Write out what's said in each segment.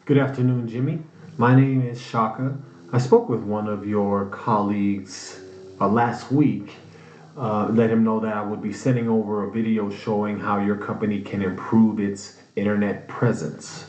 Good afternoon, Jimmy. My name is Shaka. I spoke with one of your colleagues last week. Let him know that I would be sending over a video showing how your company can improve its internet presence.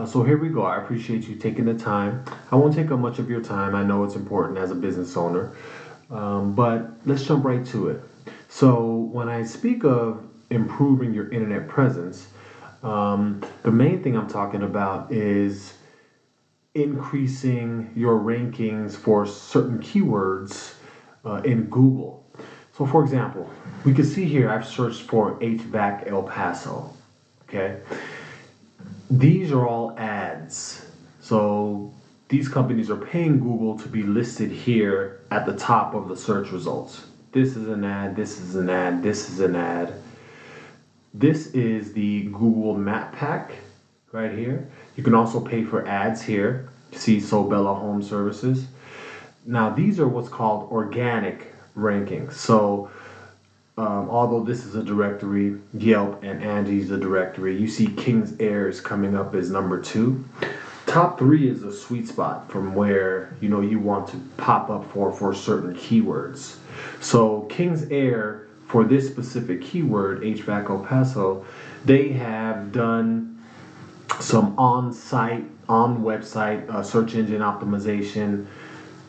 So here we go. I appreciate you taking the time. I won't take up much of your time. I know it's important as a business owner. But let's jump right to it. So when I speak of improving your internet presence, the main thing I'm talking about is increasing your rankings for certain keywords in Google. So, for example, we can see here I've searched for HVAC El Paso. Okay, these are all ads. So these companies are paying Google to be listed here at the top of the search results. This is an ad. This is an ad. This is an ad. This is the Google Map Pack right here. You can also pay for ads here. See Sobella Home Services. Now these are what's called organic rankings. So although this is a directory, Yelp and Angie's a directory, you see King's Air is coming up as number 2. Top 3 is a sweet spot from where you want to pop up for certain keywords. So King's Air, for this specific keyword, HVAC El Paso, they have done some on-site, on-website search engine optimization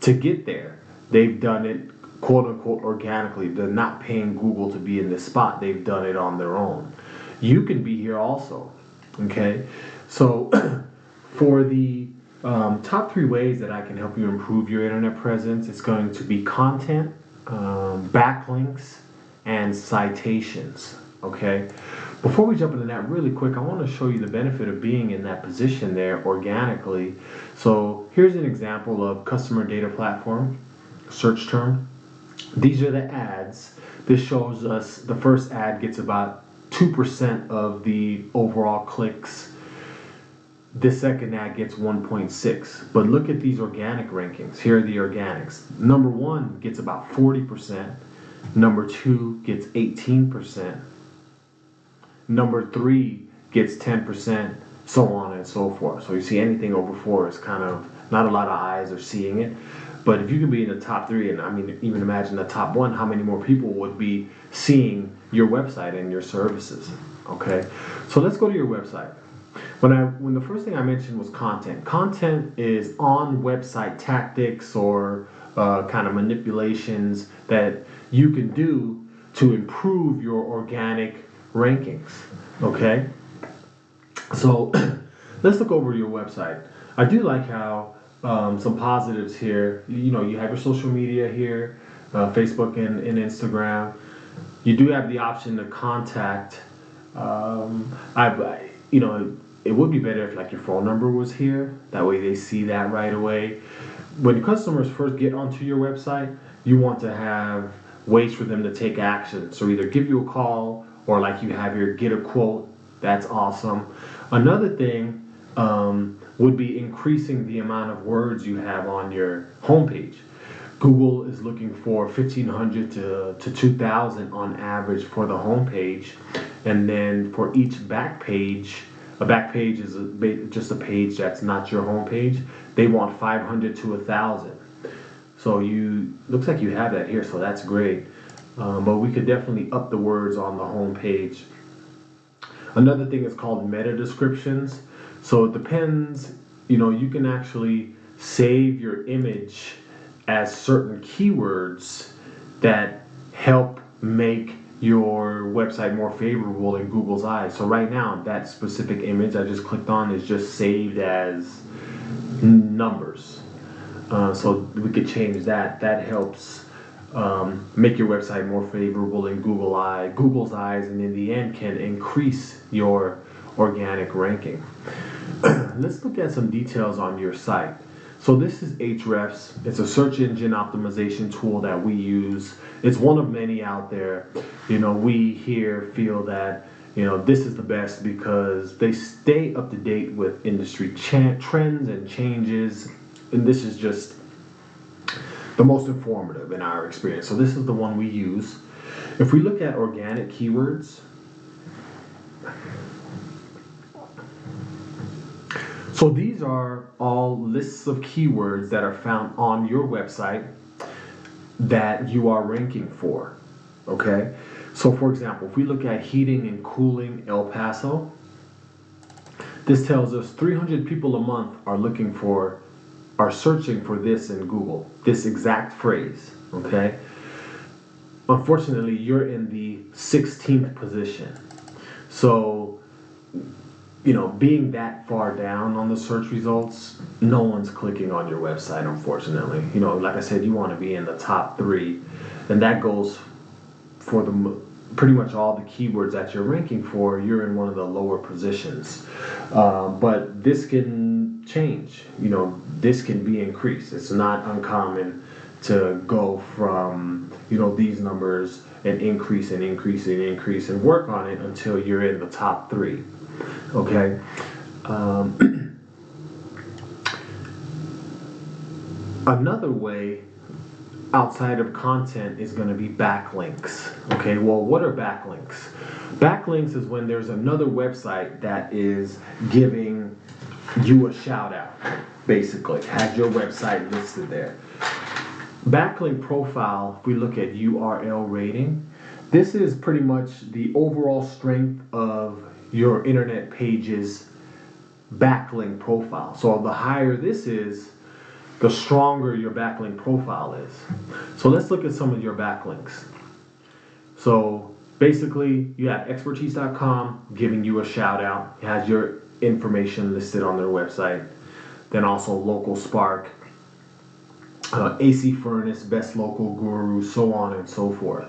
to get there. They've done it quote-unquote organically. They're not paying Google to be in this spot. They've done it on their own. You can be here also, okay? So for the top 3 ways that I can help you improve your internet presence, it's going to be content, backlinks, and citations. Okay, before we jump into that really quick, I want to show you the benefit of being in that position there organically. So here's an example of customer data platform search term. These are the ads. This shows us the first ad gets about 2% of the overall clicks. This second ad gets 1.6. But look at these organic rankings. Here are the organics. Number 1 gets about 40%. Number 2 gets 18%. Number 3 gets 10%, so on and so forth. So you see anything over 4 is kind of, not a lot of eyes are seeing it. But if you can be in the top 3, and I mean, even imagine the top 1, how many more people would be seeing your website and your services? Okay, so let's go to your website. When the first thing I mentioned was content. Content is on website tactics or kind of manipulations that you can do to improve your organic rankings. Okay, so let's look over your website. I do like how some positives here. You have your social media here, Facebook and Instagram. You do have the option to contact. It would be better if your phone number was here. That way they see that right away. When customers first get onto your website, you want to have ways for them to take action. So either give you a call or you have your get a quote. That's awesome. Another thing would be increasing the amount of words you have on your homepage. Google is looking for 1,500 to 2,000 on average for the homepage. And then for each back page, a back page is just a page that's not your homepage. They want 500 to 1,000. So looks like you have that here, so that's great. But we could definitely up the words on the homepage. Another thing is called meta descriptions. So it depends. You can actually save your image as certain keywords that help make your website more favorable in Google's eyes. So right now, that specific image I just clicked on is just saved as numbers. So we could change that. That helps make your website more favorable in Google's eyes, and in the end can increase your organic ranking. Let's look at some details on your site. So this is Ahrefs. It's a search engine optimization tool that we use. It's one of many out there. We here feel that this is the best because they stay up to date with industry trends and changes, and this is just the most informative in our experience. So this is the one we use. If we look at organic keywords, So these are all lists of keywords that are found on your website that you are ranking for. Okay? So for example, if we look at heating and cooling El Paso, this tells us 300 people a month are searching for this in Google, this exact phrase. Okay? Unfortunately, you're in the 16th position. So, being that far down on the search results, no one's clicking on your website, unfortunately. Like I said, you want to be in the top 3, and that goes for pretty much all the keywords that you're ranking for. You're in one of the lower positions, but this can change. This can be increased. It's not uncommon to go from these numbers and increase and increase and increase and work on it until you're in the top 3. Okay. Another way outside of content is going to be backlinks. Okay, well, what are backlinks? Backlinks is when there's another website that is giving you a shout out, basically, has your website listed there. Backlink profile, if we look at URL rating, this is pretty much the overall strength of your internet page's backlink profile. So the higher this is, the stronger your backlink profile is. So let's look at some of your backlinks. So basically, you have expertise.com giving you a shout out. It has your information listed on their website. Then also Local Spark, AC Furnace, Best Local Guru, so on and so forth.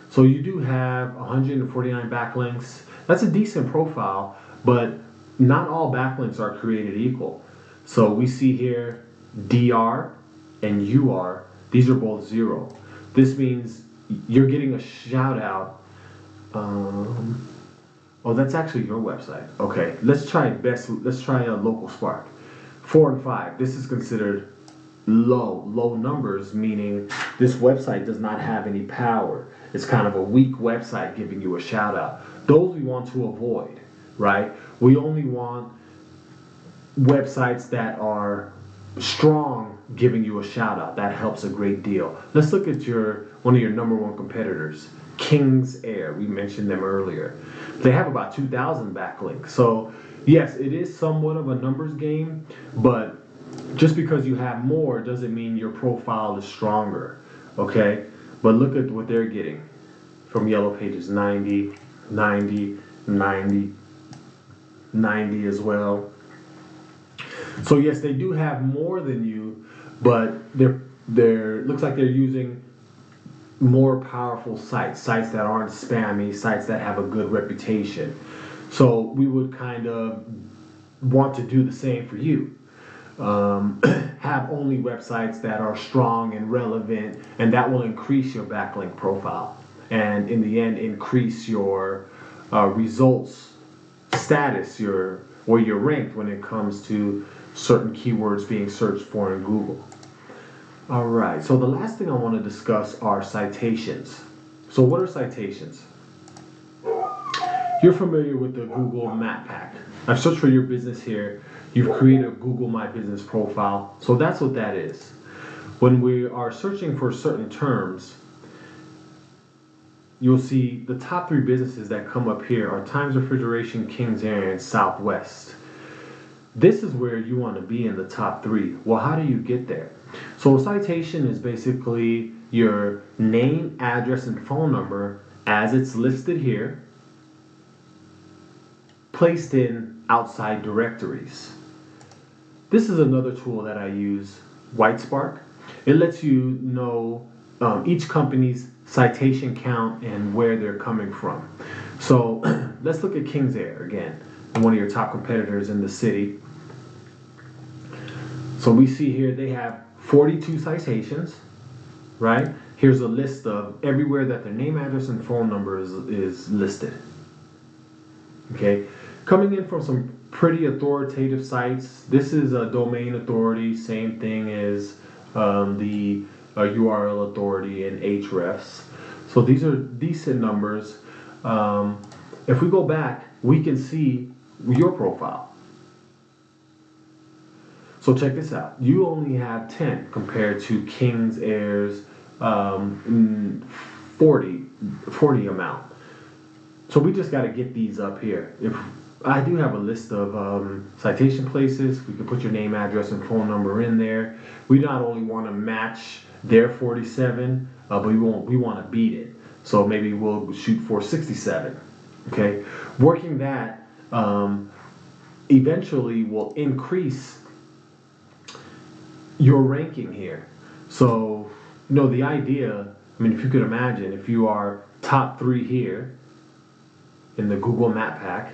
So you do have 149 backlinks. That's a decent profile, but not all backlinks are created equal. So we see here DR and UR, these are both 0. This means you're getting a shout out. That's actually your website. Okay, let's try a Local Spark. 4 and 5, this is considered low numbers, meaning this website does not have any power. It's kind of a weak website giving you a shout out. Those we want to avoid, right? We only want websites that are strong giving you a shout out. That helps a great deal. Let's look at one of your number 1 competitors, King's Air. We mentioned them earlier. They have about 2,000 backlinks. So yes, it is somewhat of a numbers game, but just because you have more doesn't mean your profile is stronger. Okay? But look at what they're getting from Yellow Pages: 90, 90, 90, 90 as well. So yes, they do have more than you, but they're looks like they're using more powerful sites that aren't spammy, sites that have a good reputation. So we would kind of want to do the same for you. Have only websites that are strong and relevant, and that will increase your backlink profile, and in the end increase your results status, where you're ranked when it comes to certain keywords being searched for in Google. Alright, so the last thing I want to discuss are citations. So what are citations? You're familiar with the Google Map Pack. I've searched for your business here. You've created a Google My Business profile. So that's what that is. When we are searching for certain terms, you'll see the top 3 businesses that come up here are Times Refrigeration, King's Air, and Southwest. This is where you want to be in the top 3. Well, how do you get there? So a citation is basically your name, address, and phone number as it's listed here, placed in outside directories. This is another tool that I use, WhiteSpark. It lets you know each company's citation count and where they're coming from. So let's look at King's Air again, one of your top competitors in the city. So we see here they have 42 citations, right? Here's a list of everywhere that their name, address, and phone number is listed. Okay, coming in from some pretty authoritative sites. This is a domain authority, same thing as the URL authority and Hrefs. So these are decent numbers. If we go back, we can see your profile. So check this out. You only have 10 compared to King's Air's 40 amount. So we just got to get these up here. If I do have a list of citation places, we can put your name, address, and phone number in there. We not only want to match their 47, but we want to beat it. So maybe we'll shoot for 67. Okay, working that eventually will increase your ranking here. So the idea. I mean, if you could imagine, if you are top 3 here in the Google Map Pack,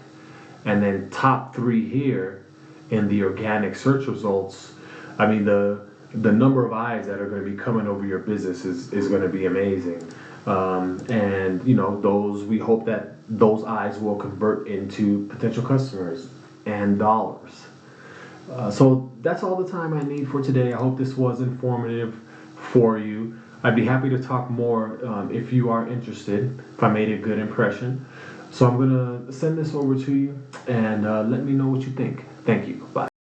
and then top 3 here in the organic search results, I mean, the number of eyes that are going to be coming over your business is going to be amazing. And those, we hope that those eyes will convert into potential customers and dollars. So that's all the time I need for today. I hope this was informative for you. I'd be happy to talk more if you are interested, if I made a good impression. So I'm going to send this over to you and let me know what you think. Thank you. Bye.